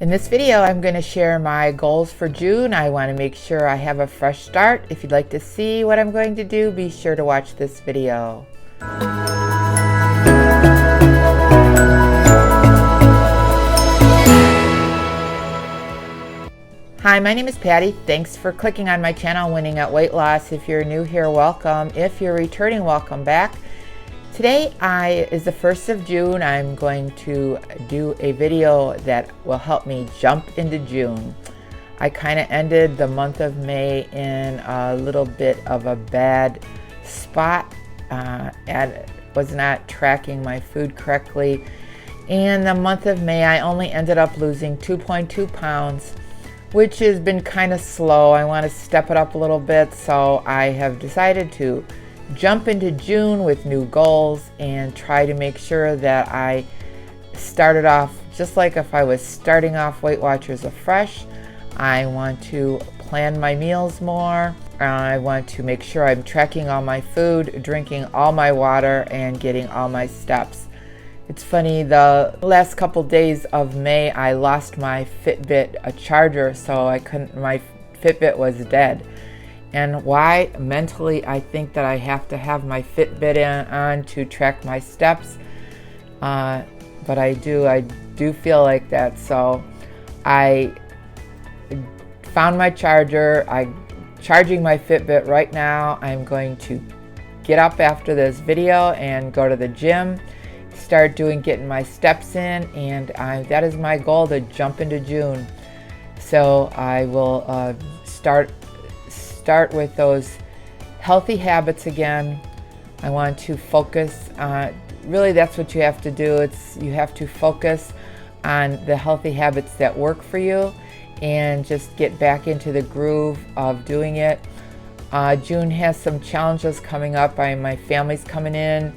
In this video, I'm going to share my goals for June. I want to make sure I have a fresh start. If you'd like to see what I'm going to do, be sure to watch this video. Hi, my name is Patty. Thanks for clicking on my channel, Winning at Weight Loss. If you're new here, welcome. If you're returning, welcome back. Today is the 1st of June. I'm going to do a video that will help me jump into June. I kind of ended the month of May in a little bit of a bad spot and was not tracking my food correctly. In the month of May, I only ended up losing 2.2 pounds, which has been kind of slow. I want to step it up a little bit, so I have decided to jump into June with new goals and try to make sure that I started off just like if I was starting off Weight Watchers afresh. I want to plan my meals more. I want to make sure I'm tracking all my food, drinking all my water, and getting all my steps. It's funny, the last couple days of May I lost my Fitbit charger, so my Fitbit was dead. And why? Mentally, I think that I have to have my Fitbit on to track my steps. But I do feel like that. So I found my charger. I'm charging my Fitbit right now. I'm going to get up after this video and go to the gym, start getting my steps in, and that is my goal, to jump into June. So I will start with those healthy habits again. I want to focus really that's what you have to do. You have to focus on the healthy habits that work for you and just get back into the groove of doing it. June has some challenges coming up. My family's coming in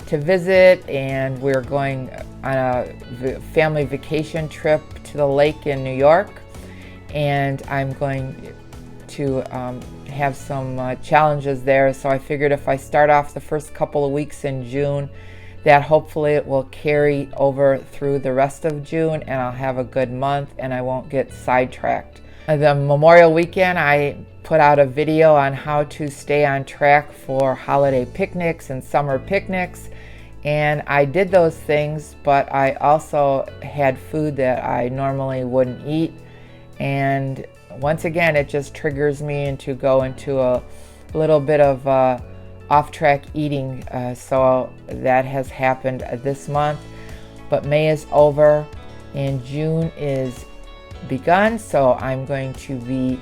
to visit, and we're going on a family vacation trip to the lake in New York, and I'm going to have some challenges there. So I figured if I start off the first couple of weeks in June, that hopefully it will carry over through the rest of June and I'll have a good month and I won't get sidetracked. The Memorial weekend, I put out a video on how to stay on track for holiday picnics and summer picnics, and I did those things, but I also had food that I normally wouldn't eat, and once again, it just triggers me to go into a little bit of off-track eating. So that has happened this month. But May is over and June is begun. So I'm going to be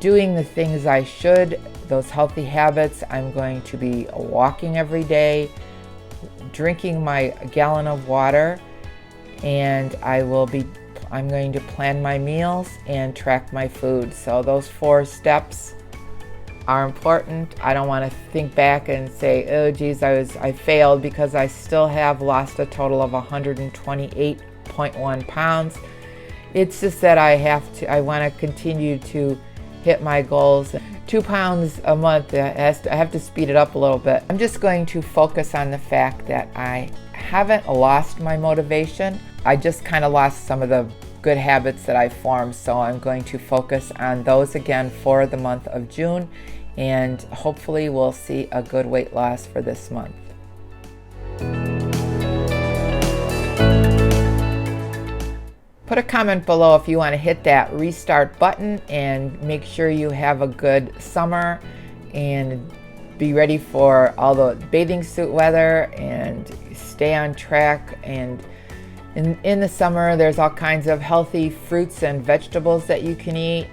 doing the things I should, those healthy habits. I'm going to be walking every day, drinking my gallon of water, and I'm going to plan my meals and track my food. So those 4 steps are important. I don't want to think back and say, oh geez, I failed, because I still have lost a total of 128.1 pounds. It's just that I want to continue to hit my goals. 2 pounds a month, I have to speed it up a little bit. I'm just going to focus on the fact that I haven't lost my motivation. I just kind of lost some of the good habits that I formed, so I'm going to focus on those again for the month of June, and hopefully we'll see a good weight loss for this month. Put a comment below if you want to hit that restart button and make sure you have a good summer and be ready for all the bathing suit weather and stay on track. And in the summer, there's all kinds of healthy fruits and vegetables that you can eat,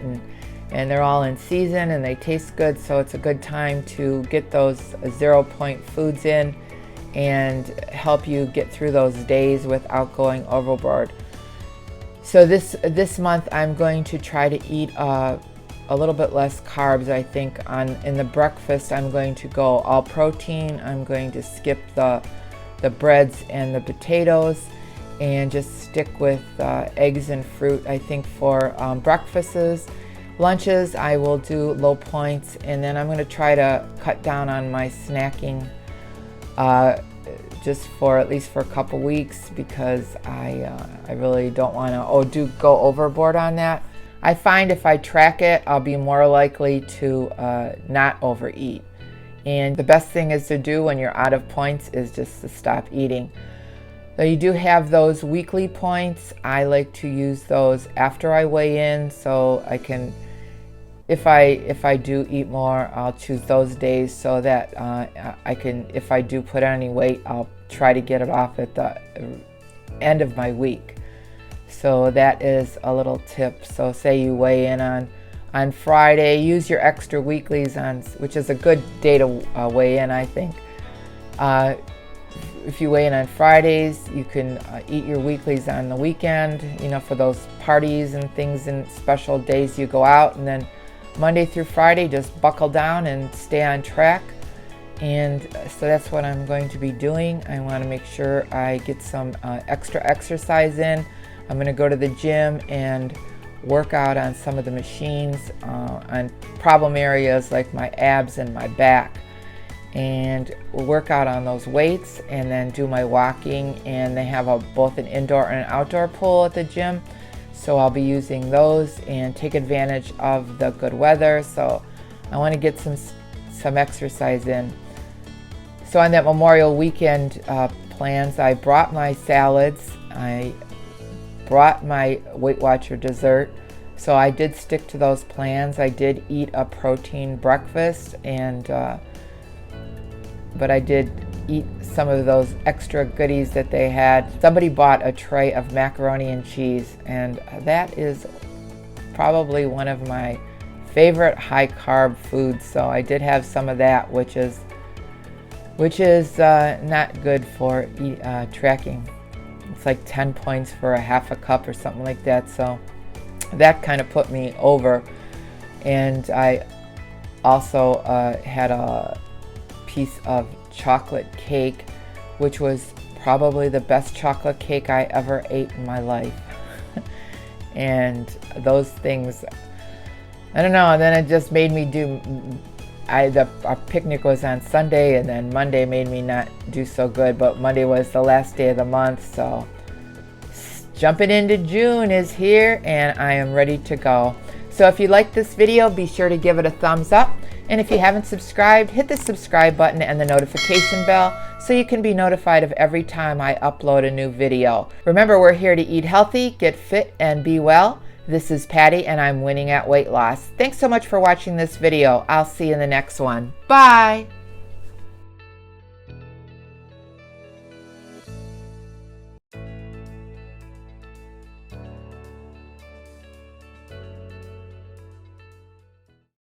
and they're all in season and they taste good, so it's a good time to get those 0-point foods in and help you get through those days without going overboard. So this month I'm going to try to eat a little bit less carbs. I think in the breakfast I'm going to go all protein. I'm going to skip the breads and the potatoes and just stick with eggs and fruit. I think for breakfasts. Lunches, I will do low points, and then I'm going to try to cut down on my snacking just for at least for a couple weeks, because I really don't want to go overboard on that. I find if I track it, I'll be more likely to not overeat. And the best thing is to do when you're out of points is just to stop eating. Though you do have those weekly points, I like to use those after I weigh in, so I can, if I do eat more, I'll choose those days so that I can, if I do put on any weight, I'll try to get it off at the end of my week. So that is a little tip. So say you weigh in on Friday, use your extra weeklies which is a good day to weigh in, I think. If you weigh in on Fridays, you can eat your weeklies on the weekend, for those parties and things and special days you go out. And then Monday through Friday, just buckle down and stay on track. And so that's what I'm going to be doing. I want to make sure I get some extra exercise in. I'm going to go to the gym and work out on some of the machines on problem areas like my abs and my back. And we'll work out on those weights and then do my walking. And they have both an indoor and an outdoor pool at the gym. So I'll be using those and take advantage of the good weather. So I want to get some exercise in. So on that Memorial Weekend plans, I brought my salads. I brought my Weight Watcher dessert. So I did stick to those plans. I did eat a protein breakfast, but I did eat some of those extra goodies that they had. Somebody bought a tray of macaroni and cheese, and that is probably one of my favorite high carb foods. So I did have some of that, which is not good for tracking. It's like 10 points for a half a cup or something like that. So that kind of put me over. And I also had a piece of chocolate cake, which was probably the best chocolate cake I ever ate in my life. And those things, I don't know, and then it just made me our picnic was on Sunday, and then Monday made me not do so good, but Monday was the last day of the month. So jumping into June is here, and I am ready to go. So if you like this video, be sure to give it a thumbs up. And if you haven't subscribed, hit the subscribe button and the notification bell so you can be notified of every time I upload a new video. Remember, we're here to eat healthy, get fit, and be well. This is Patty, and I'm winning at weight loss. Thanks so much for watching this video. I'll see you in the next one. Bye!